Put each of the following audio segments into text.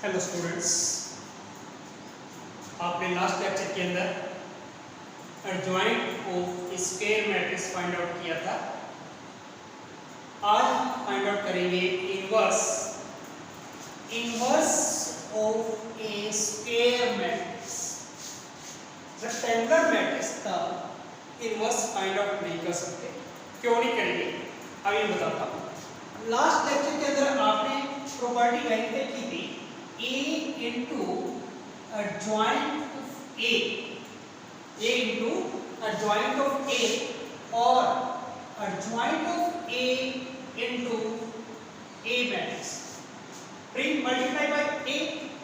Hello students, आपने last lecture के अंदर adjoint of square matrix find out किया था। आज हम फाइंड आउट करेंगे inverse of A square matrix. Rectangular matrix का इनवर्स फाइंड आउट नहीं कर सकते। क्यों नहीं करेंगे अभी बताता हूँ। लास्ट लेक्चर के अंदर आपने प्रॉपर्टी वेरीफाई की थी A into adjoint of A into adjoint of A or adjoint of A into A matrix. Pre multiply by A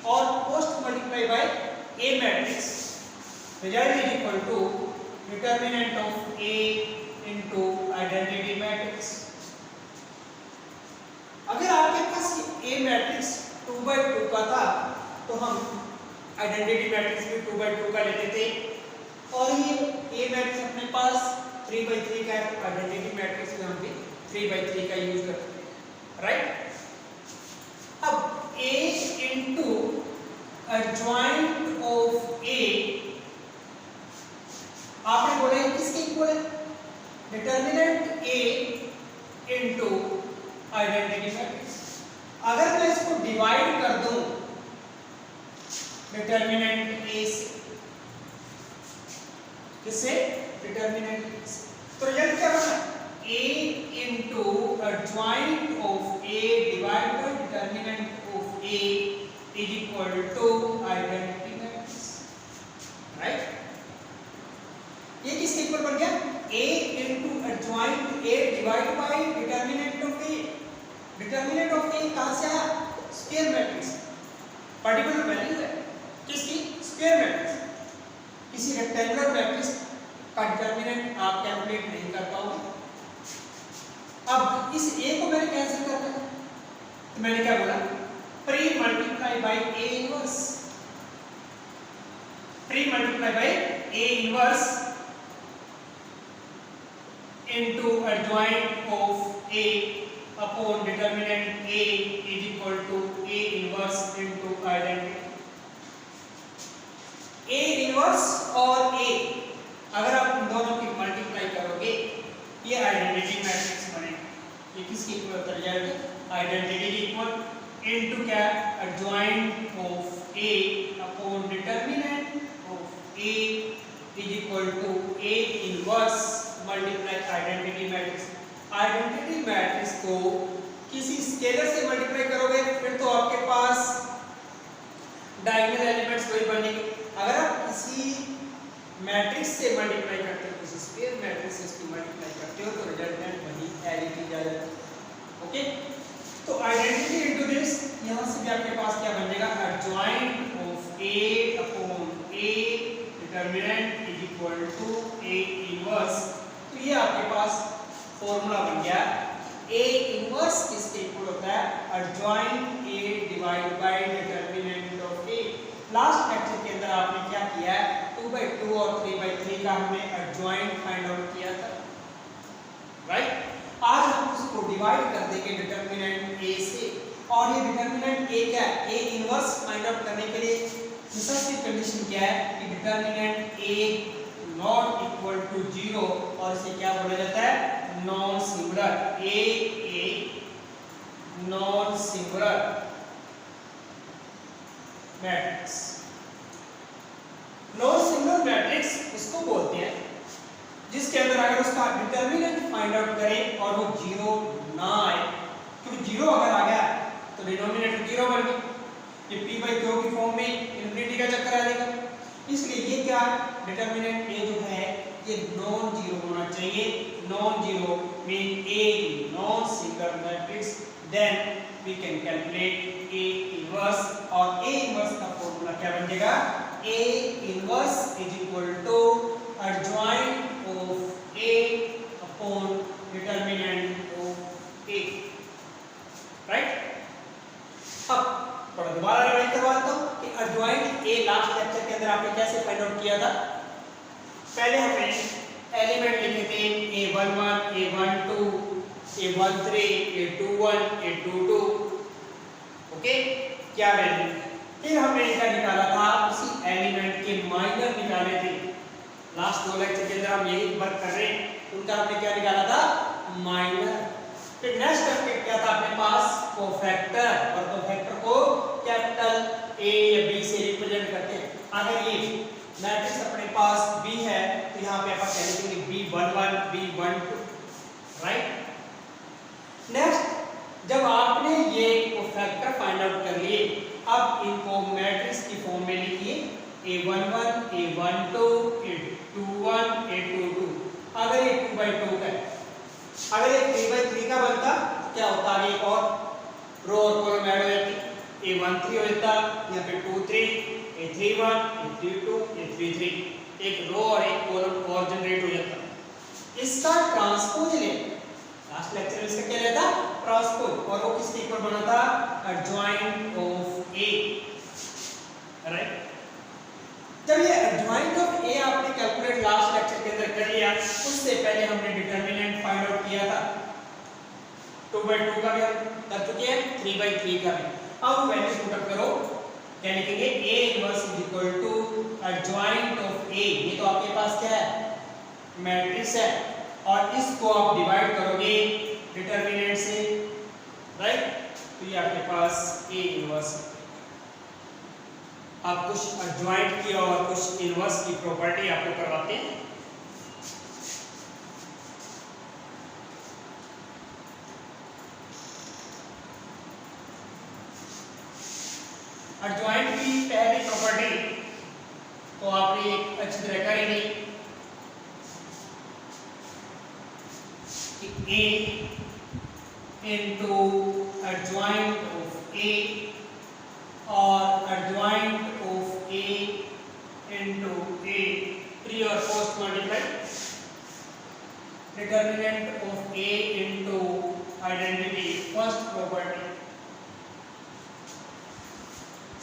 or post multiply by A matrix. Result is equal to determinant of A into identity matrix. अगर आपके पास A matrix 2/2 का था तो हम identity matrix भी 2/2 का लेते थे, और ये A मैट्रिक्स अपने पास 3/3 का है, आइडेंटिटी मैट्रिक्स में हम भी 3/3 का यूज करते थे, राइट। अब A into adjoint of A आपने बोला है किसके इक्वल है? Determinant A into identity matrix. अगर मैं इसको डिवाइड कर दूं डिटर्मिनेंट ए से, किससे? डिटर्मिनेंट ए से, तो रिजल्ट क्या बना? A into adjoint of A divided by determinant of A is equal to identity matrix, right? ये किसके इक्वल बन गया? A into adjoint A divided by determinant of A। Determinant of A कहां से आया? Square matrix. पर्टिकुलर वैल्यू है किसकी? Square matrix. किसी रेक्टेंगुलर मैट्रिक्स का डिटर्मिनेंट आप कैलकुलेट नहीं कर पाओगे। अब इस ए को मैंने कैंसिल करना है तो मैंने क्या बोला? Pre multiply bye A inverse. Pre multiply bye A inverse into adjoint of A upon determinant A is equal to A inverse into identity। A inverse और A अगर आप इन दोनों की मल्टीप्लाई करोगे ये आइडेंटिटी मैट्रिक्स बनेगा। ये किसकी इक्वल कर जाएगा? आइडेंटिटी की इक्वल इनटू क्या? Adjoint of A upon determinant of A is equal to A inverse multiply identity matrix. Identity matrix को किसी स्केलर से मल्टीप्लाई करोगे फिर तो आपके पास डायगोनल एलिमेंट्स वही बनेंगे। अगर आप किसी मैट्रिक्स से मल्टीप्लाई करते हो, किसी स्क्वायर मैट्रिक्स से इसकी मल्टीप्लाई करते हो तो रिजल्टेंट वही एडिटी आ जाएगा। ओके, तो आइडेंटिटी इनटू दिस, यहां से भी आपके पास क्या बन जाएगा? Adjoint of A upon A determinant is equal to A inverse. तो ये आपके पास फॉर्मूला बन गया। A इनवर्स किसके इक्वल होता है? Adjoint A divide by determinant of A। Last lecture के अंदर आपने क्या किया है? 2/2 और 3/3 का हमने एडजॉइंट फाइंड आउट किया था, राइट। आज हम उसको डिवाइड कर देंगे डिटर्मिनेंट A से, और ये डिटर्मिनेंट A क्या है? A इनवर्स फाइंड आउट करने के लिए नेसेसरी कंडीशन क्या है कि determinant A not equal to 0, और इसे क्या बोला जाता है? Non singular. A non singular matrix. Non singular matrix उसको बोलते हैं जिसके अंदर अगर उसका डिटर्मिनेंट फाइंड आउट करें और वो 0 ना आए, क्योंकि 0 अगर आ गया तो डिनोमिनेटर 0 बन गया, ये p/q की फॉर्म में इन्फिनिटी का चक्कर आ जाएगा। इसलिए ये क्या डिटर्मिनेंट A जो है ये नॉन जीरो होना चाहिए। Non zero mean A non singular matrix, then we can calculate A inverse, और A इनवर्स का फॉर्मूला क्या बन जाएगा? A inverse is equal to adjoint of A upon determinant of A, right. अब थोड़ा दोबारा रिवाइज करवाता हूं कि एडजॉइंट A लास्ट लेक्चर के अंदर आपने कैसे फाइंड आउट किया था। पहले हमने एलिमेंट लिखे थे A11 A12 A13 A21 A22। Okay, क्या वैल्यू फिर हमने क्या निकाला था, उसी एलिमेंट के माइनर निकाले थे। लास्ट 2 लेक्चर के अंदर हम यही वर्क कर रहे हैं, उनका हमने क्या निकाला था, माइनर। फिर नेक्स्ट स्टेप क्या था अपने पास, कोफैक्टर, और कोफैक्टर को कैपिटल A या B से रिप्रेजेंट करते हैं। अगर ये मैट्रिक्स अपने पास B है तो यहाँ पे आप कह देंगे B11 B12, राइट। नेक्स्ट जब आपने ये कोफैक्टर फाइंड आउट कर लिए, अब इनको मैट्रिक्स की फॉर्म में लिखिए, A11 A12 A21 A22। अगर ये 2/2 का है, अगर ये 3/3 का बनता तो क्या होता, आगे एक और रो और कॉलम ऐड हो जाती, A13 हो जाता, यहाँ पे 23 A31 A32 A33, एक रो और एक कॉलम और जनरेट हो जाता। इसका ट्रांसपोज ले, लास्ट लेक्चर में इसका क्या रहता, ट्रांसपोज, और वो किसके इक्वल बना था, एडजॉइंट ऑफ A, राइट। जब ये एडजॉइंट ऑफ A आपने कैलकुलेट लास्ट लेक्चर के अंदर कर लिया, उससे पहले हमने डिटरमिनेंट फाइंड आउट किया था, 2/2 का भी हम कर चुके हैं, 3/3 का भी। अब वैल्यू पुट अप करो, क्या लिखेंगे, A inverse is equal to adjoint of A। ये तो आपके पास क्या है, मैट्रिक्स है, और इसको आप डिवाइड करोगे डिटरमिनेंट से, राइट। तो ये आपके पास A इनवर्स, आप कुछ एडजॉइंट की और कुछ इनवर्स की प्रॉपर्टी आपको करवाते हैं। एडजॉइंट की पहली प्रॉपर्टी तो आपने एक अच्छी तरह कर ही ली कि A into adjoint of A और adjoint of A into A, pre और post multiply, determinant of A into identity, first property.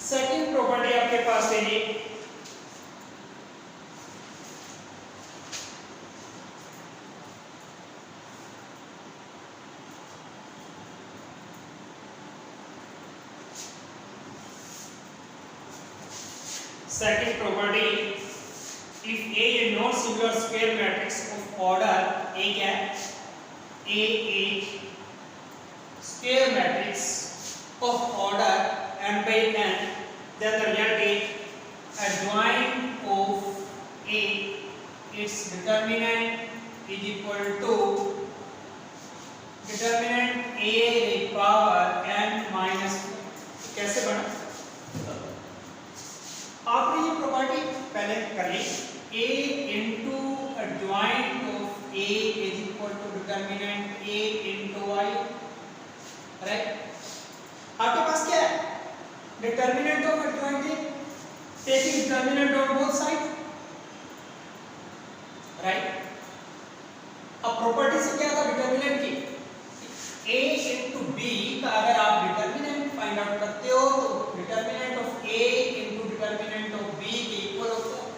Second property आपके पास है ये, second property, if A is not singular square matrix of order A क्या है, A square matrix of order n by n, then the result is adjoint of A, its determinant is equal to determinant A raised power n minus 2। कैसे बना, आपने ये property पहले कर ली, A into adjoint of A is equal to determinant A into I, right. आपके पास क्या है, determinant of adjoint A, taking determinant on both side, right. अब प्रॉपर्टी से क्या था डिटरमिनेंट की, A इनटू B का अगर आप डिटरमिनेंट फाइंड आउट करते हो तो determinant of A into determinant of B के इक्वल होता है,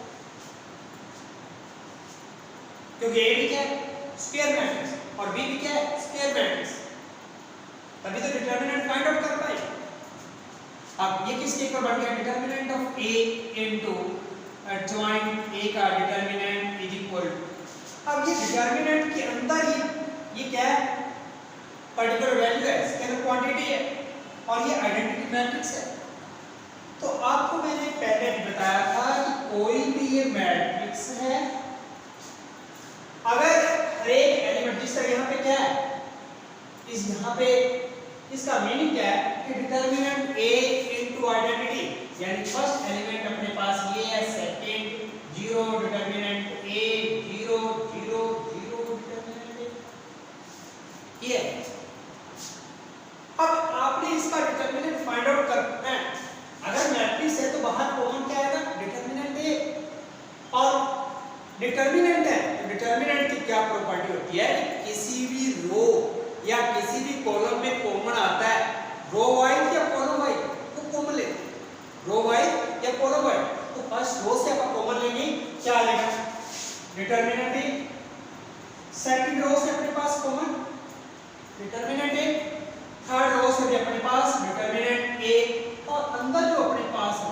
क्योंकि A भी क्या है, स्क्वायर मैट्रिक्स, और B भी क्या है, स्क्वायर मैट्रिक्स, तभी तो डिटरमिनेंट फाइंड आउट कर पाए। अब ये किसके इक्वल बन गया, determinant of A into adjoint A का डिटरमिनेंट इज इक्वल। अब ये डिटरमिनेंट के अंदर ही ये क्या है, पर्टिकुलर वैल्यू है, इसके अंदर क्वांटिटी है, और ये आइडेंटिटी मैट्रिक्स है। तो आपको मैंने पहले भी बताया था कि कोई भी ये मैट्रिक्स है, अगर हर एक एलिमेंट, जिस तरह यहाँ पे क्या है, इस यहाँ पे इसका मीनिंग क्या है कि डिटरमिनेंट A इनटू आइडेंटिटी, यानी फर्स्ट एलिमेंट अपने पास ये है, second 0 determinant A 0 0 0 determinant A, ये अब आपने इसका डिटरमिनेंट फाइंड आउट करना है। अगर मैट्रिक्स है तो बाहर कॉमन क्या आएगा, डिटरमिनेंट A, और डिटरमिनेंट है तो डिटरमिनेंट की क्या प्रॉपर्टी होती है, किसी भी रो या किसी भी कॉलम में कॉमन आता है, रो वाइज या कॉलम वाइज, तो कॉमन लेते हैं, रो वाइज या कॉलम वाइज, तो फर्स्ट रो से आप कॉमन लेंगे, क्या आ जाएगा, डिटरमिनेंट A, सेकंड रो से अपने पास common determinant A, third row से भी अपने पास डिटरमिनेंट A, और अंदर जो अपने पास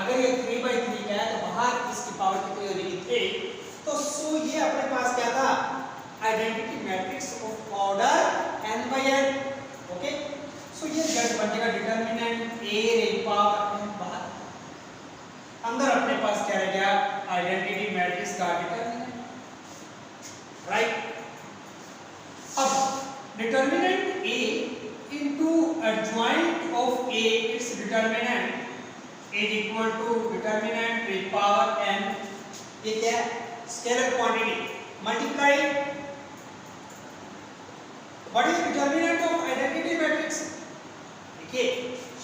अगर ये 3/3 का है तो बाहर इसकी पावर कितनी हो जाएगी 3। तो सो ये अपने पास क्या था, identity matrix of order n/n। Okay, so ये z बन जाएगा determinant a raise power n बाहर, अंदर अपने पास क्या रह गया, आइडेंटिटी मैट्रिक्स का डिटरमिनेंट, राइट। अब determinant a into adjoint of a, its determinant is equal to determinant with power n, ये क्या है, scalar quantity multiply what is determinant of identity matrix. देखिए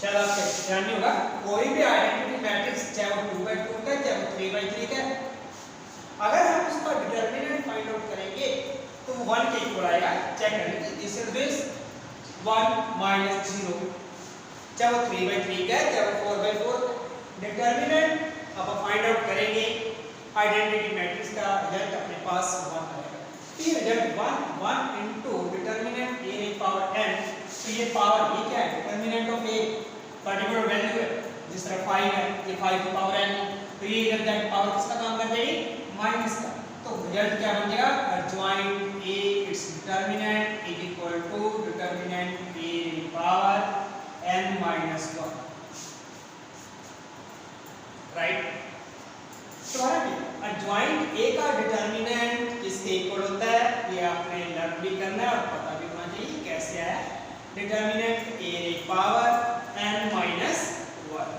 शायद आपको ध्यान नहीं होगा, कोई भी आइडेंटिटी मैट्रिक्स चाहे वो 2/2 का चाहे वो 3/3 का, अगर हम उसका डिटरमिनेंट फाइंड आउट करेंगे तो वो 1 के इक्वल आएगा। चेक कर लीजिए, दिस इज दिस 1 - 0, चाहे वो 3/3 का चाहे वो 4/4 का। डिटरमिनेंट अब फाइंड आउट करेंगे आइडेंटिटी मैट्रिक्स का, रिजल्ट अपने पास 1 आएगा। तो ये result 1 into determinant a raise power n, तो ये पावर ये क्या है, determinant of a particular value है, जिस तरह 5 है, ये 5 की पावर n, तो ये रिजल्ट पावर किसका काम कर देगी, माइनस का। तो रिजल्ट क्या बन जाएगा, adjoint a its determinant is equal to determinant a power n minus 1, right. तो adjoint a का डिटरमिनेंट किसके इक्वल होता है, ये आपने लर्न भी करना है और पता भी होना चाहिए कैसे आया, determinant a power n minus 1।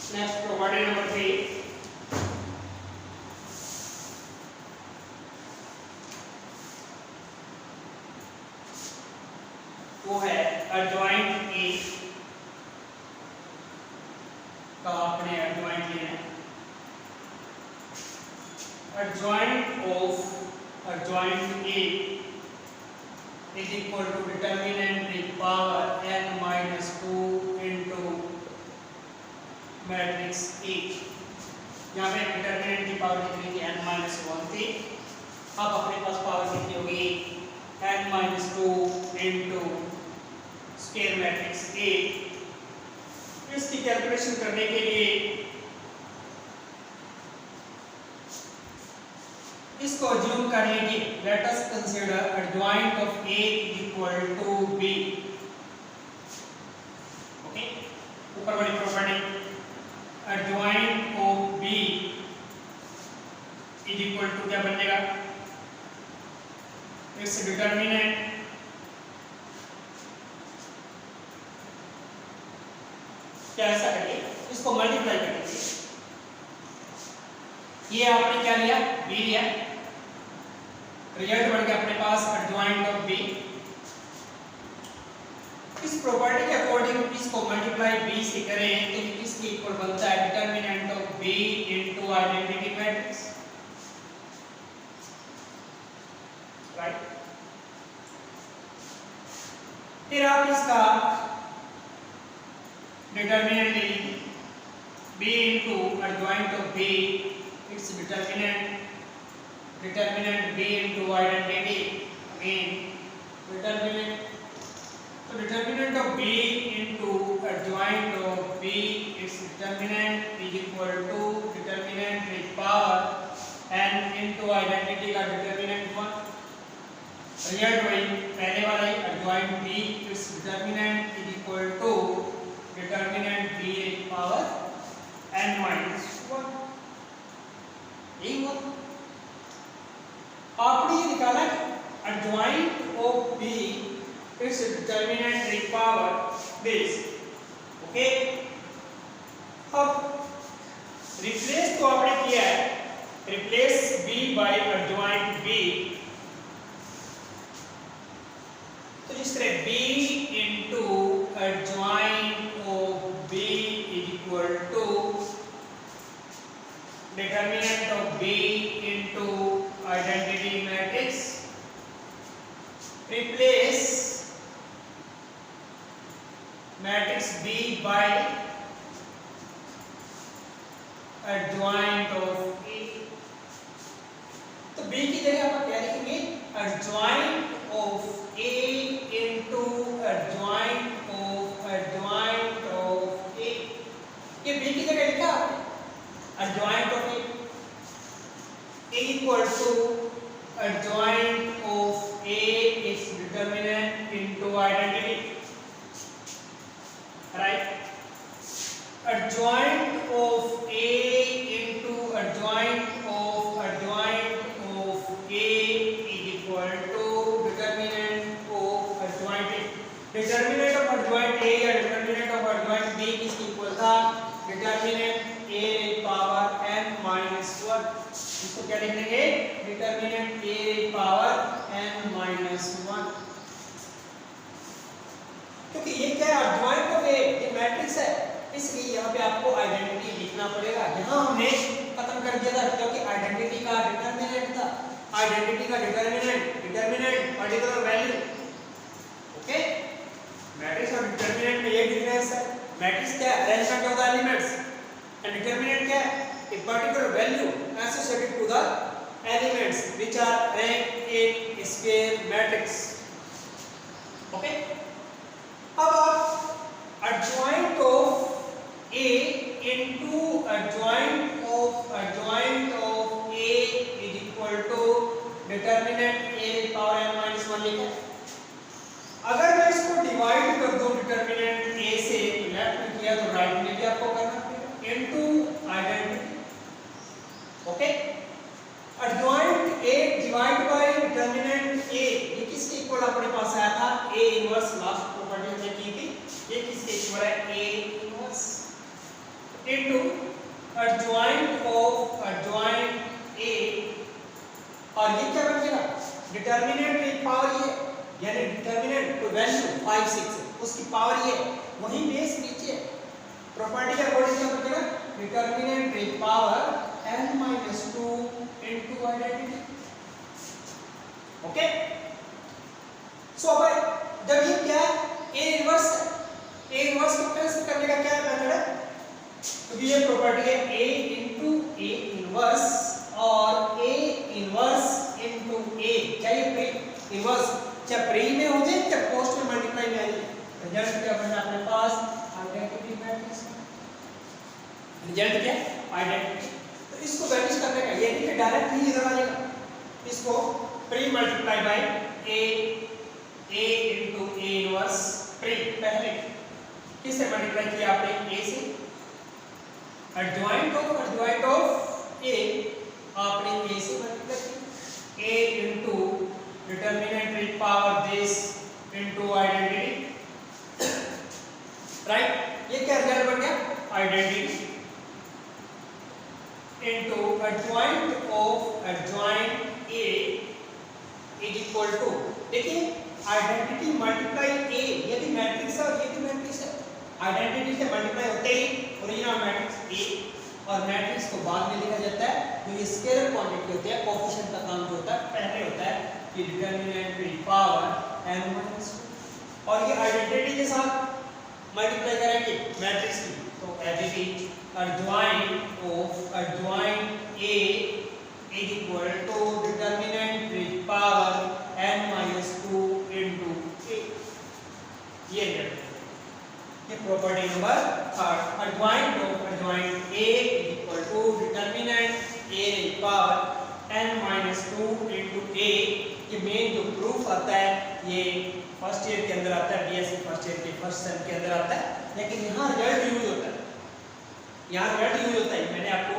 Next property number 3, वो है adjoint a का आपने adjoint लेना है, adjoint of adjoint a is equal to determinant with power n minus 2 into matrix A। यहाँ पे डिटरमिनेंट की पावर कितनी थी, n minus 1 थी। अब अपने पास पावर कितनी होगी, n minus 2 into scale matrix A। इसकी कैलकुलेशन करने के लिए इसको अज्यूम कर लीजिए, let us consider adjoint of A equal to B। Okay, ऊपर वाली property adjoint of B is equal to क्या बनेगा, इट्स डिटरमिनेंट क्या, ऐसा करिए इसको मल्टीप्लाई कर दीजिए, ये आपने क्या लिया, B लिया, रिजल्ट बन गया अपने पास adjoint of B। इस प्रॉपर्टी के अकॉर्डिंग इसको मल्टीप्लाई b से करें तो इसके इक्वल बनता है determinant of b into identity matrix, right. फिर आप इसका डिटरमिनेंट ले लीजिए, b into adjoint of b, it's determinant b into identity, again determinant, तो determinant of B into adjoint of B, its determinant is equal to determinant with power n into identity का determinant 1। Result वही पहले वाला ही, adjoint B its determinant is equal to determinant B with power n minus 1। यही हुआ, आपने ये निकाला adjoint of B its determinant with power this। Okay, अब रिप्लेस तो आपने किया है, replace B by adjoint B, तो इस तरह B into adjoint of B is equal to determinant of B into identity matrix, replace matrix B by adjoint of A. तो B की जगह आप क्या लिखेंगे, adjoint of A into adjoint of A. ये बी की जगह लिखा आपने adjoint of A equal to adjoint of A is determinant into identity, right. adjoint of A into adjoint of A is equal to determinant of adjoint A. Determinant of adjoint A या determinant of adjoint B किसकी equal था, determinant A power n minus 1। इसको क्या लिख लेंगे, determinant A power n minus 1। क्योंकि ये क्या है, adjoint of A ये मैट्रिक्स है, इसलिए यहाँ पे आपको आइडेंटिटी लिखना पड़ेगा। यहाँ हमने खत्म कर दिया था क्योंकि आइडेंटिटी का डिटरमिनेंट था, आइडेंटिटी का determinant particular value. Okay, matrix और डिटरमिनेंट में ये डिफरेंस है। मैट्रिक्स क्या है, arrangement of the elements, and determinant क्या है, a particular value associated to the elements which are ranked in square matrix. Okay, अब आप adjoint of A into adjoint of A is equal to determinant A power n minus 1 लिखें। अगर मैं इसको divide कर दूं डिटरमिनेंट A से, left में किया तो राइट में भी आपको करना पड़ेगा, into identity. Okay, adjoint A divide bye determinant A, ये किसके इक्वल अपने पास आया था, A इनवर्स, लास्ट प्रॉपर्टी हमने की थी, ये किसके इक्वल है, A inverse into adjoint of A, और ये क्या बन जाएगा, डिटरमिनेंट की पावर ये, यानी डिटरमिनेंट तो वैल्यू 5 6 उसकी पावर ये, वही बेस नीचे प्रॉपर्टी के अकॉर्डिंग क्या बनेगा, डिटरमिनेंट की power n minus 2 into identity. Okay, so अब जब ये क्या है, A इनवर्स है, A इनवर्स को कैंसिल करने का क्या मेथड है, तो ये प्रॉपर्टी है A इनटू A इनवर्स और A इनवर्स इनटू A, चाहे प्री इनवर्स चाहे प्री में हो जाए चाहे पोस्ट में मल्टीप्लाई में आ जाए, रिजल्ट क्या बना अपने पास, आइडेंटिटी मैट्रिक्स। रिजल्ट क्या, आइडेंटिटी। तो इसको वैनिश करने का ये नहीं कि डायरेक्ट ही इधर आ जाएगा, इसको pre multiply by A into A inverse pre, पहले किससे मल्टीप्लाई किया आपने, A से, एडजॉइंट ऑफ A आपने A से मल्टीप्लाई किया, A into determinant with power this into identity, right. ये क्या रिजल्ट बन गया, identity into adjoint of A is equal to, देखिए आइडेंटिटी मल्टीप्लाई A, ये भी मैट्रिक्स है और ये भी मैट्रिक्स है, आइडेंटिटी से मल्टीप्लाई होते ही ओरिजिनल मैट्रिक्स A, और मैट्रिक्स को बाद में लिखा जाता है, तो ये स्केलर क्वांटिटी होती है, कोएफिशिएंट का काम जो होता है पहले होता है कि डिटरमिनेंट की पावर n minus 2, और ये आइडेंटिटी के साथ मल्टीप्लाई करेंगे मैट्रिक्स की, तो as it is adjoint of A is equal to determinant with power n minus 2 into A। ये property number 3, adjoint of A is equal to determinant A with power n minus 2 into A। ये main जो proof आता है ये first year के अंदर आता है, बीएससी फर्स्ट ईयर के फर्स्ट सेम के अंदर आता है, लेकिन यहाँ रिजल्ट यूज होता है, यहाँ रिजल्ट यूज होता है, मैंने आपको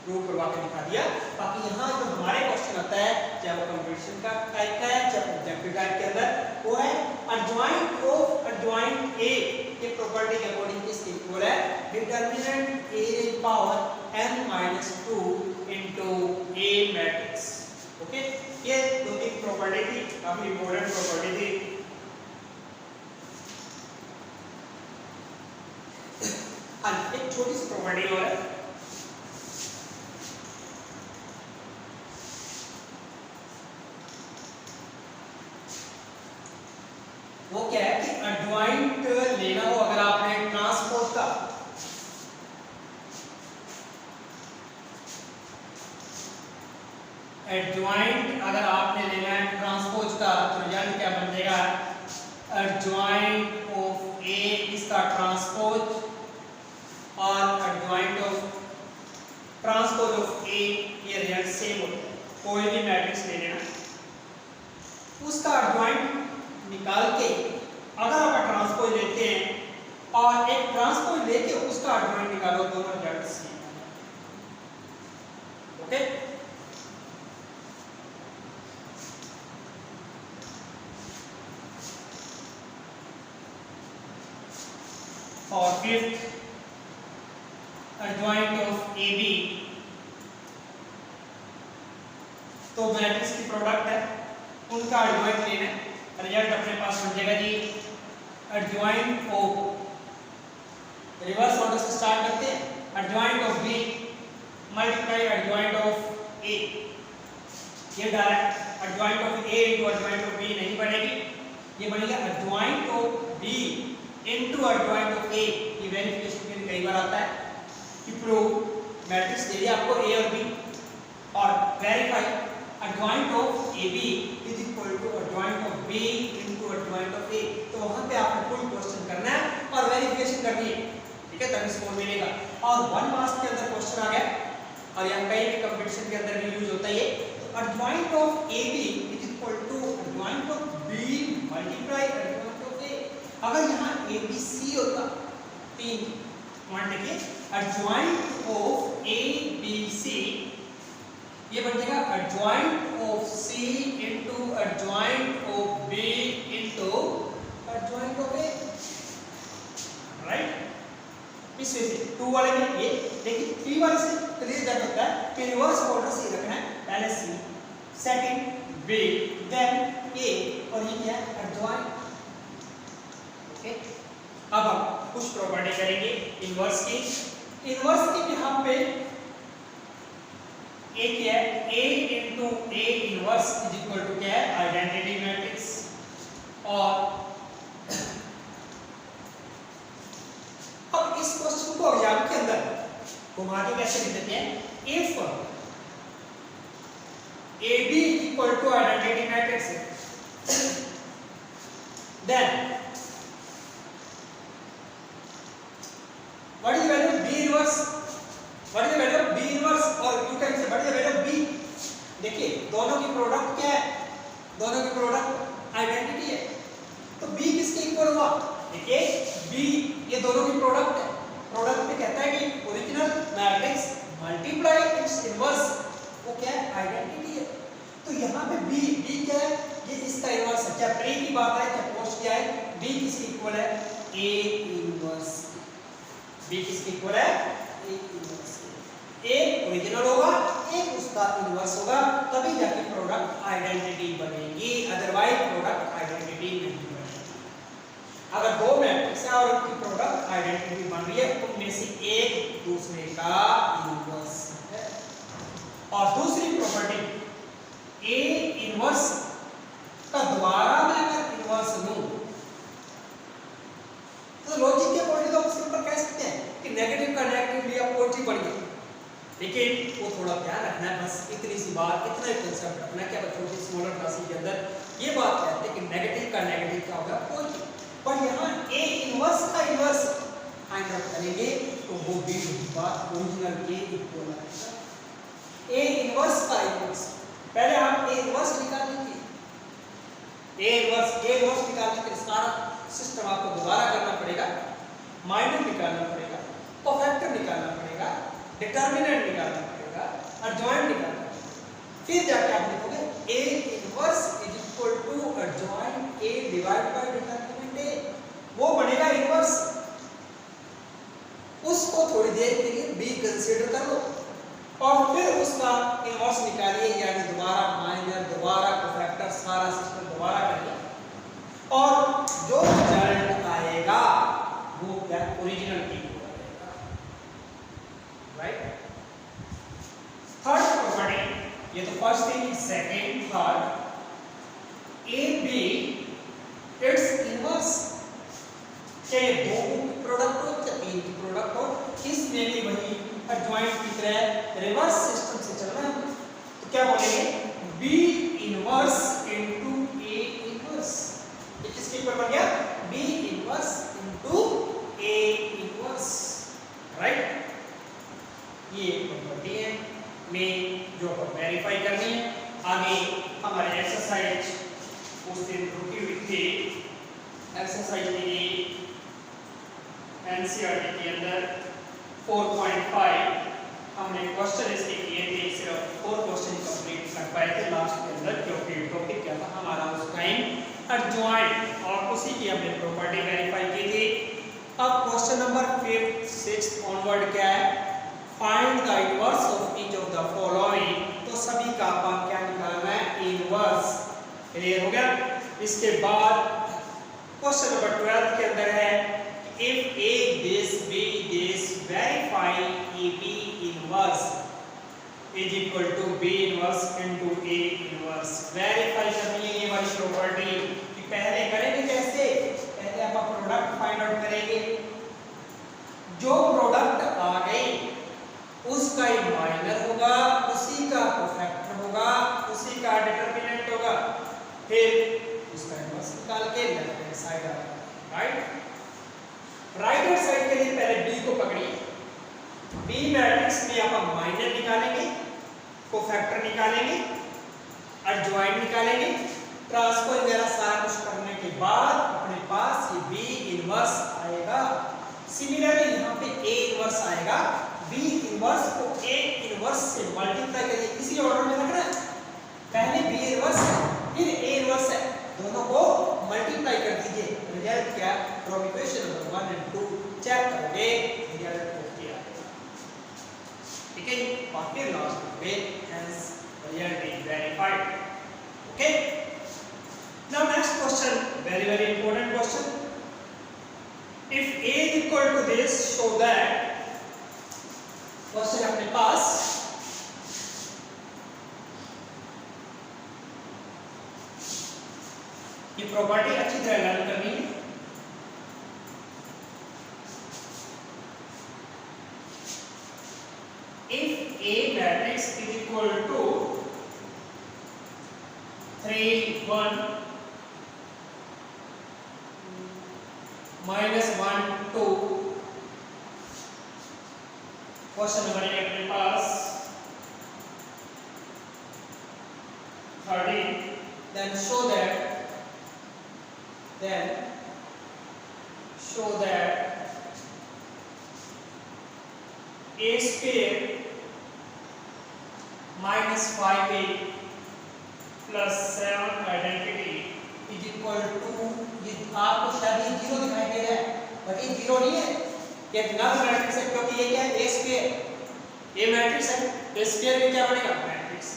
प्रूव करवा के दिखा दिया। बाकी यहाँ जो हमारे क्वेश्चन आता है, चाहे वो कंपटीशन का टाइप का है चाहे ऑब्जेक्टिव टाइप के अंदर, वो है adjoint of A, ये प्रॉपर्टी के अकॉर्डिंग किसके इक्वल है, determinant A power n minus 2 into A matrix. Okay, ये दो तीन प्रॉपर्टी थी, काफी इंपॉर्टेंट प्रॉपर्टी थी। हाँ, एक छोटी सी प्रॉपर्टी और है, वो क्या है कि एडजॉइंट लेना हो अगर आपने ट्रांसपोज का, एडजॉइंट अगर आपने लेना है ट्रांसपोज का तो रिजल्ट क्या बन जाएगा, एडजॉइंट ऑफ ए इसका ट्रांसपोज और adjoint of transpose of A, ये रिजल्ट सेम होता है। कोई भी मैट्रिक्स ले लेना, उसका एडजॉइंट निकाल के अगर आप ट्रांसपोज लेते हैं और एक ट्रांसपोज लेके उसका एडजॉइंट निकालो, दोनों रिजल्ट सेम। ओके, और fifth adjoint of A B, तो मैट्रिक्स की प्रोडक्ट है, उनका एडजॉइंट लेना है। रिजल्ट अपने पास बन जाएगा जी एडजॉइंट ऑफ, रिवर्स ऑर्डर से स्टार्ट करते हैं, adjoint of B multiply adjoint of A, ये direct adjoint of A into adjoint of B नहीं बनेगी, ये बनेगा adjoint of B into adjoint of A. ये वेरिफिकेशन के लिए कई बार आता है कि प्रूव मैट्रिक्स दे दिया आपको ए और बी और verify adjoint of A B is equal to adjoint of B into adjoint of A, तो वहां पे आपको फुल क्वेश्चन करना है और वेरिफिकेशन करनी है, ठीक है, तभी स्कोर मिलेगा। और 1 मार्क्स के अंदर क्वेश्चन आ गया और यहाँ कहीं भी कंपटीशन के अंदर भी यूज होता है ये, तो adjoint of A B is equal to adjoint of B multiply adjoint of A. अगर यहाँ ए बी सी होता, 3 पॉइंट लिखिए, adjoint of A B C, ये बन जाएगा adjoint of C into adjoint of B into adjoint of A, right. इस वजह से 2 वाले में ये, लेकिन 3 वाले से क्लियर कर सकता है कि रिवर्स ऑर्डर से रखना है, पहले सी, सेकंड बी, देन ए, और ये क्या है एडजॉइंट। ओके, अब हम कुछ प्रॉपर्टी करेंगे इनवर्स की। इनवर्स के बिहाफ पे एक क्या है, A into A inverse is equal to क्या है, आइडेंटिटी मैट्रिक्स। और अब इस क्वेश्चन को एग्जाम के अंदर घुमा के कैसे लिख देते हैं, if AB is equal to identity matrix then what is the value of B inverse, what is the value of B inverse, और you can say what is the value of B। देखिए दोनों की product क्या है, दोनों की product identity है, तो B किसके इक्वल हुआ, देखिए B ये दोनों की प्रोडक्ट है, प्रोडक्ट में कहता है कि original matrix multiply it's inverse, वो क्या है आइडेंटिटी है। तो यहाँ पे B क्या है, ये इसका इनवर्स है, क्या प्री की बात है क्या पोस्ट क्या है, B किसके इक्वल है, A इनवर्स, B किसके इक्वल है, A इनवर्स, एक ओरिजिनल होगा एक उसका इनवर्स होगा, तभी जाके प्रोडक्ट आइडेंटिटी बनेगी, अदरवाइज प्रोडक्ट आइडेंटिटी नहीं बनेगी। अगर 2 मैट्रिक्स है और उनकी प्रोडक्ट आइडेंटिटी बन रही है, उनमें से एक दूसरे का इनवर्स है। और दूसरी प्रॉपर्टी, A इनवर्स का दोबारा मैं अगर इनवर्स लूं तो लॉजिक के अकॉर्डिंग तो सिंपल कह सकते हैं कि नेगेटिव का नेगेटिव लिया पॉजिटिव बन गया, लेकिन वो थोड़ा ध्यान रखना है, बस इतनी सी बात, इतना ही कंसेप्ट रखना है कि बच्चों की स्मॉलर क्लासेस के अंदर ये बात कहते हैं कि नेगेटिव का नेगेटिव क्या होगा पॉजिटिव, पर यहाँ A इनवर्स का इनवर्स फाइंड आउट करेंगे तो वो भी बात ओरिजिनल के इक्वल आएगा। A इनवर्स का इनवर्स, पहले आप A इनवर्स निकाल लीजिए, A इनवर्स निकालने के सारा सिस्टम आपको दोबारा करना पड़ेगा, माइनर निकालना पड़ेगा, कोफैक्टर निकालना पड़ेगा, डिटर्मिनेंट निकालना पड़ेगा, एडजॉइंट निकालना पड़ेगा, फिर जाके आप लिखोगे A inverse is equal to adjoint A divide by determinant A, वो बनेगा इनवर्स। उसको थोड़ी देर के लिए B कंसीडर कर लो और फिर उसका इनवर्स निकालिए, यानी दोबारा माइनर, दोबारा कोफैक्टर, सारा सिस्टम दोबारा करिए और जो रिजल्ट आएगा वो क्या ओरिजिनल की आएगा, राइट। थर्ड प्रॉपर्टी, ये तो first thing, second, third, A B it's inverse, चाहे 2 की प्रोडक्ट हो या 3 की प्रोडक्ट हो, इसमें भी वही एडजॉइंट की तरह रिवर्स सिस्टम से चलना है। तो क्या बोलेंगे B inverse into A inverse. ये किसके ऊपर बन गया B inverse into A inverse, right. ये प्रॉपर्टी है में जो अपन वेरीफाई करनी है। आगे हमारे एक्सरसाइज उस दिन रुकी हुई थी, एक्सरसाइज में एनसीईआरटी के अंदर 4.5 हमने क्वेश्चन इसके किए थे, सिर्फ 4 क्वेश्चन कंप्लीट कर पाए थे लास्ट के अंदर, क्योंकि टॉपिक क्या था हमारा उस टाइम एडजॉइंट और उसी की हमने प्रॉपर्टी वेरीफाई की थी। अब question number 5th 6th onward क्या है, find the inverse of each of the following. तो सभी का अपन क्या निकालना है इनवर्स, क्लियर हो गया। इसके बाद क्वेश्चन नंबर 12 के अंदर है if A this B this verify AB inverse is equal to B inverse into A inverse। Verify करनी है ये वाली प्रॉपर्टी कि पहले करेंगे कैसे, पहले आप प्रोडक्ट फाइंड आउट करेंगे, जो प्रोडक्ट आ गई उसका एक माइनर होगा, उसी का कोफैक्टर होगा, उसी का डिटरमिनेंट होगा, फिर उसका इनवर्स निकाल के लेफ्ट हैंड साइड आ जाएगा, राइट। राइट हैंड साइड के लिए पहले बी को पकड़िए, बी मैट्रिक्स में आप माइनर निकालेंगे, कोफैक्टर निकालेंगे, एडजॉइंट निकालेंगे, ट्रांसपोज वगैरह सारा कुछ करने के बाद अपने पास ये बी इनवर्स आएगा। सिमिलरली यहाँ पे ए इनवर्स आएगा, बी इनवर्स को ए इनवर्स से मल्टीप्लाई करिए, इसी ऑर्डर में रखना है, पहले बी इनवर्स फिर ए इनवर्स है, दोनों को मल्टीप्लाई कर दीजिए, रिजल्ट क्या from equation number 1 and 2 check करोगे रिजल्ट ओके आएगा, ठीक है। और फिर लास्ट में hence result is verified, okay. Now next question, very important question, इफ a is equal to this show that, question अपने पास ये प्रॉपर्टी अच्छी तरह लर्न करनी है। If A matrix is equal to 3 1 minus 1 2, question number 1 अपने पास 13, then show that A square minus 5A plus 7 identity is equal to, ये आपको शायद ये जीरो दिखाई दे रहा है, बट ये जीरो नहीं है, ये नल मैट्रिक्स है, क्योंकि ये क्या है A स्क्वायर, A मैट्रिक्स है, A स्क्वायर में क्या बनेगा मैट्रिक्स,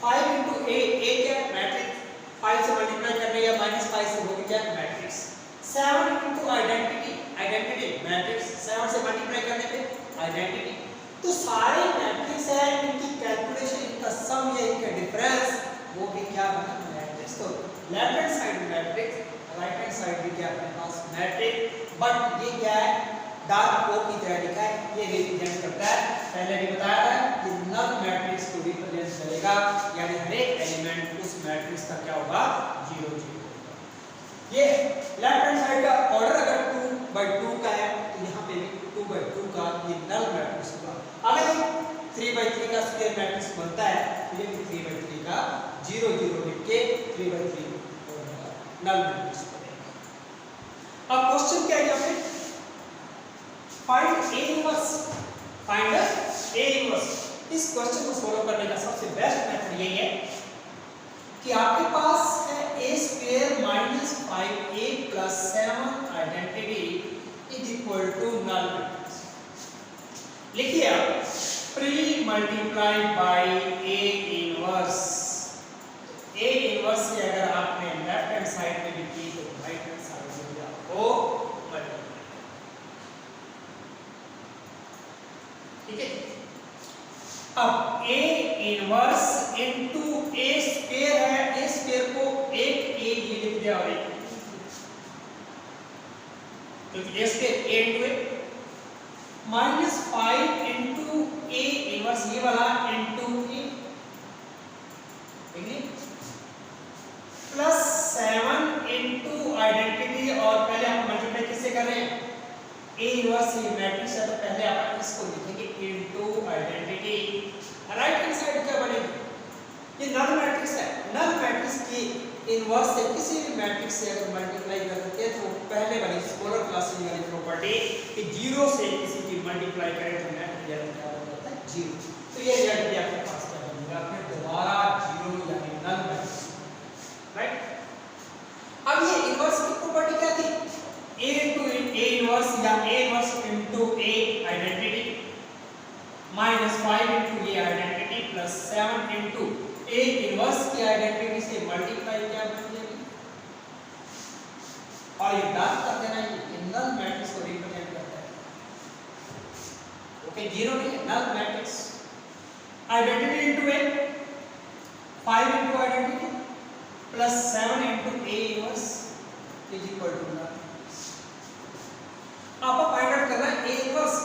5 into A क्या है मैट्रिक्स, 5 से मल्टीप्लाई करने या -5 से होगी क्या मैट्रिक्स, 7 into आइडेंटिटी मैट्रिक्स, 7 से मल्टीप्लाई करने पे आइडेंटिटी। तो सारे मैट्रिक्स है, इनकी कैलकुलेशन, इनका सम या इनका डिफरेंस वो भी क्या बना मैट्रिक्स। तो left hand side matrix, right hand side भी क्या अपने पास मैट्रिक्स, बट ये क्या है डार्क ओ की तरह लिखा है, ये रिप्रेजेंट करता है, पहले भी बताया था, ये नल मैट्रिक्स को रिप्रेजेंट करेगा, यानी हर एक एलिमेंट उस मैट्रिक्स का क्या होगा 0 0 होगा। ये लेफ्ट हैंड साइड का ऑर्डर अगर 2/2 का है तो यहाँ पे भी 2/2 का ये नल मैट्रिक्स होगा। अगर 3/3 का स्क्वायर मैट्रिक्स बनता है तो ये 3/3 का 0 0 लिख के 3/3 नल मैट्रिक्स बनेगा। अब क्वेश्चन क्या है यहाँ पे, find A inverse, find A inverse. इस क्वेश्चन को सॉल्व करने का सबसे बेस्ट मेथड यही है कि आपके पास है A square minus 5A plus 7 identity is equal to null matrix. लिखिए आप pre multiply by A inverse. A inverse से अगर आपने लेफ्ट हैंड साइड में भी की तो राइट हैंड साइड में भी आपको मल्टीप्लाई, ठीक है। अब A inverse into A square है, A स्क्वायर को एक A ये लिख दिया और एक तो A square A into minus 5 into A inverse ये वाला इनटू A ए इनवर्स ये मैट्रिक्स है तो पहले अपन इसको लिखेंगे into identity. Right hand side क्या बनेगी, ये नल मैट्रिक्स है, नल मैट्रिक्स की इनवर्स से किसी भी मैट्रिक्स से अगर मल्टीप्लाई करते हैं तो पहले वाली स्कॉलर क्लास वाली प्रॉपर्टी कि जीरो से किसी की मल्टीप्लाई करें तो नेट रिजल्ट क्या होता है, जीरो। तो ये रिजल्ट भी आपके पास क्या बनेगा, फिर दोबारा जीरो यानी नल मैट्रिक्स। राइट, अब ये इनवर्स की प्रॉपर्टी क्या थी, a into a inverse या a inverse into a identity minus 5 into a identity plus 7 into a inverse की आइडेंटिटी से मल्टीप्लाई क्या बन जाएगी, और ये डाल कर देना, ये नल मैट्रिक्स को रिप्रेजेंट करता है। ओके, जीरो नहीं है, null matrix. Identity into a 5 into identity plus 7 into a inverse is equal to null. आपको फाइंड आउट करना है a इनवर्स,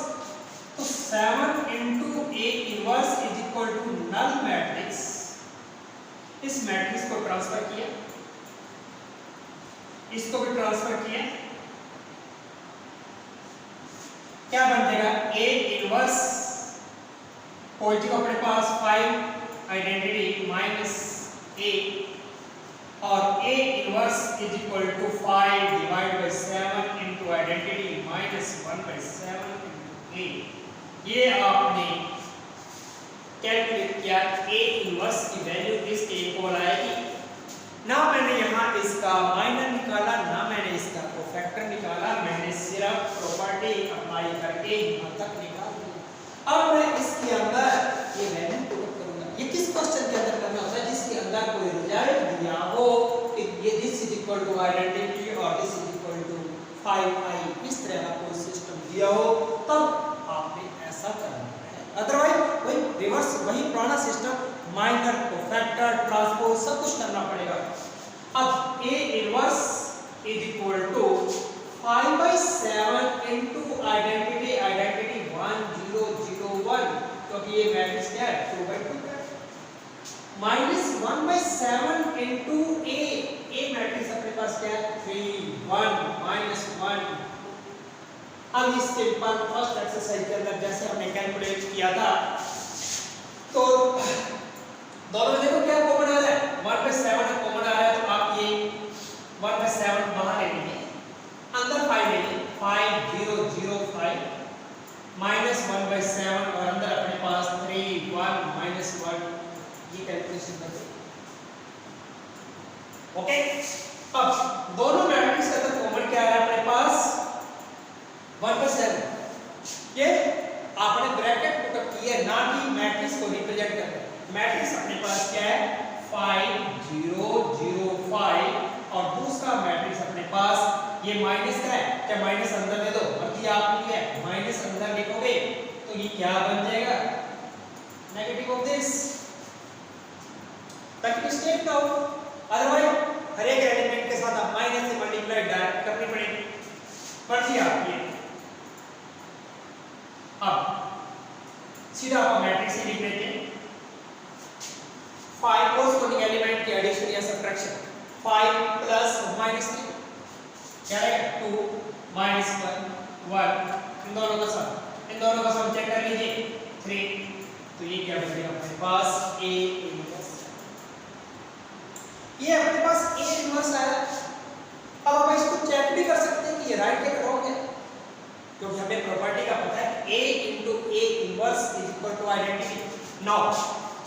तो 7 into a inverse is equal to null matrix. इस मैट्रिक्स को ट्रांसफर किया, इसको भी ट्रांसफर किया, क्या बन जाएगा, a इनवर्स पॉजिटिव अपने पास 5 आइडेंटिटी माइनस a और a inverse is equal to 5 divide by 7 into identity minus 1 by 7 into a। ये आपने कैलकुलेट किया, a इनवर्स की वैल्यू इसके इक्वल आएगी। ना मैंने यहाँ इसका माइनर निकाला, ना मैंने इसका कोफैक्टर निकाला, मैंने सिर्फ प्रॉपर्टी अप्लाई करके यहाँ तक निकाल दिया। अब मैं इसके अंदर ये वैल्यू पुट करूंगा। ये किस क्वेश्चन के अंदर करना होता है, जिसके अंदर कोई रिजल्ट दिया हो कि ये this is equal to identity और this is equal to 5i, इस तरह का कोई सिस्टम दिया हो तब आपने ऐसा करना है। अदरवाइज वही रिवर्स, वही पुराना सिस्टम, माइनर कोफैक्टर ट्रांसपोज सब कुछ करना पड़ेगा। अब a inverse is equal to 5/7 into identity 1001, क्योंकि ये मैट्रिक्स क्या है 2/2 माइनस 1/7 इनटू a मैट्रिक्स अपने पास क्या है 3 1 माइनस 1। अब इस सिंपल फर्स्ट एक्सरसाइज के अंदर जैसे हमने कैलकुलेट किया था तो दोनों में देखो क्या कॉमन आ रहा है, 1/7 कॉमन आ रहा है, तो आप ये 1/7 बाहर ले लीजिए, अंदर 5 ले लीजिए, 5005 माइनस 1/7 और अंदर अपने पास 3 1 माइनस 1, ये कैलकुलेशन कर दो। ओके, अब दोनों मैट्रिक्स का अंदर कॉमन क्या आ रहा है अपने पास 1/7। ये आपने ब्रैकेट पुटअप किया, ना कि मैट्रिक्स को रिप्रेजेंट कर रहे। मैट्रिक्स अपने पास क्या है 5005 और दूसरा मैट्रिक्स अपने पास ये माइनस का है, क्या माइनस अंदर दे दो, मर्जी आपकी है, माइनस अंदर लिखोगे तो ये क्या बन जाएगा, नेगेटिव ऑफ दिस, ताकि मिस्टेक ना हो। अदरवाइज हर एक एलिमेंट के साथ आप माइनस से मल्टीप्लाई डायरेक्ट करनी पड़ेगी, मर्जी आपकी है। अब सीधा आप मैट्रिक्स ही लिख लेते हैं, 5 कोरेस्पोंडिंग एलिमेंट की एडिशन या सब्ट्रैक्शन, 5 प्लस माइनस 3 क्या है 2 माइनस 1 इन दोनों का सम चेक कर लीजिए 3, तो ये क्या बचेगा अपने पास a इनवर्स। ये अपने पास a इनवर्स आया। अब आप इसको चेक भी कर सकते हैं कि ये राइट है कि रॉन्ग है, क्योंकि हमें प्रॉपर्टी का पता है a into a inverse is equal to identity. Now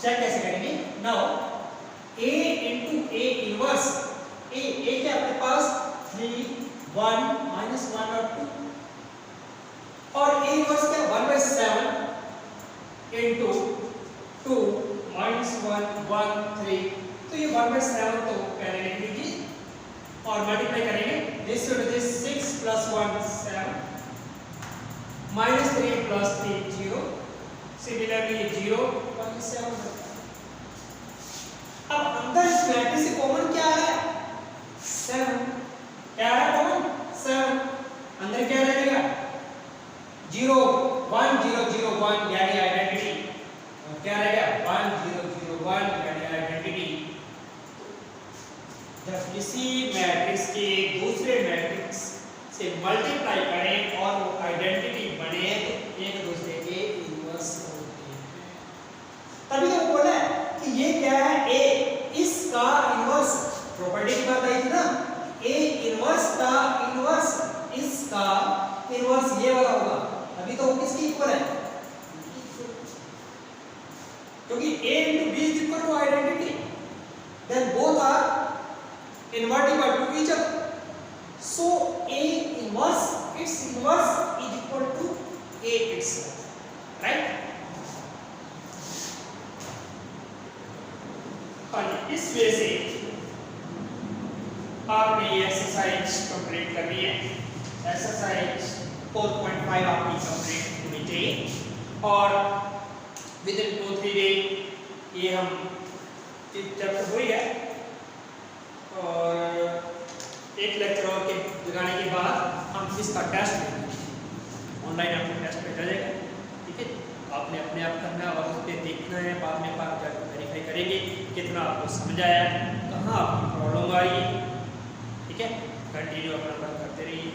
check कैसे करेंगे, now a into a inverse, a क्या अपने पास 3 1 माइनस 1 और 2 और a इनवर्स क्या 1/7 into 2 माइनस 1 1 3, तो ये 1/7 तो पहले लिख लीजिए और मल्टीप्लाई करेंगे, this to this 6 plus 1 7 minus 3 plus 3 0, similarly 0 1/7। अब अंदर इस मैट्रिक्स से कॉमन क्या आ रहा है 7, क्या आ रहा है कॉमन 7, अंदर क्या रहेगा 0 1 0 0 1 यानी आइडेंटिटी, और क्या रहेगा 1 0 0 1 यानी आइडेंटिटी। जब किसी मैट्रिक्स के दूसरे मैट्रिक्स से से मल्टीप्लाई करें और वो आइडेंटिटी बने तो एक दूसरे के इनवर्स होते हैं। तभी तो वो बोला है कि ये क्या है, ए इसका इनवर्स, प्रॉपर्टी की बात आई थी ना, ए इनवर्स का इनवर्स इसका इनवर्स ये वाला होगा, अभी तो वो किसकी इक्वल है, क्योंकि a into b is equal to identity, then both are invertible to each other. So a inverse, its inverse is equal to a itself, right? इस वे से आपने ये एक्सरसाइज कंप्लीट कर ली है। एक्सरसाइज 4.5 आपकी कंप्लीट होनी चाहिए और विद इन 2-3 डे ये हम चैप्टर हो ही है और एक लेक्चर और के लगाने के बाद हम इसका टेस्ट लेंगे, ऑनलाइन आपको टेस्ट भेजा जाएगा, ठीक है। आपने अपने आप करना और उस पर देखना है, बाद में आप जाकर वेरीफाई करेंगे कितना आपको समझ आया, कहाँ आपकी प्रॉब्लम आई, ठीक है। कंटिन्यू अपना वर्क करते रहिए।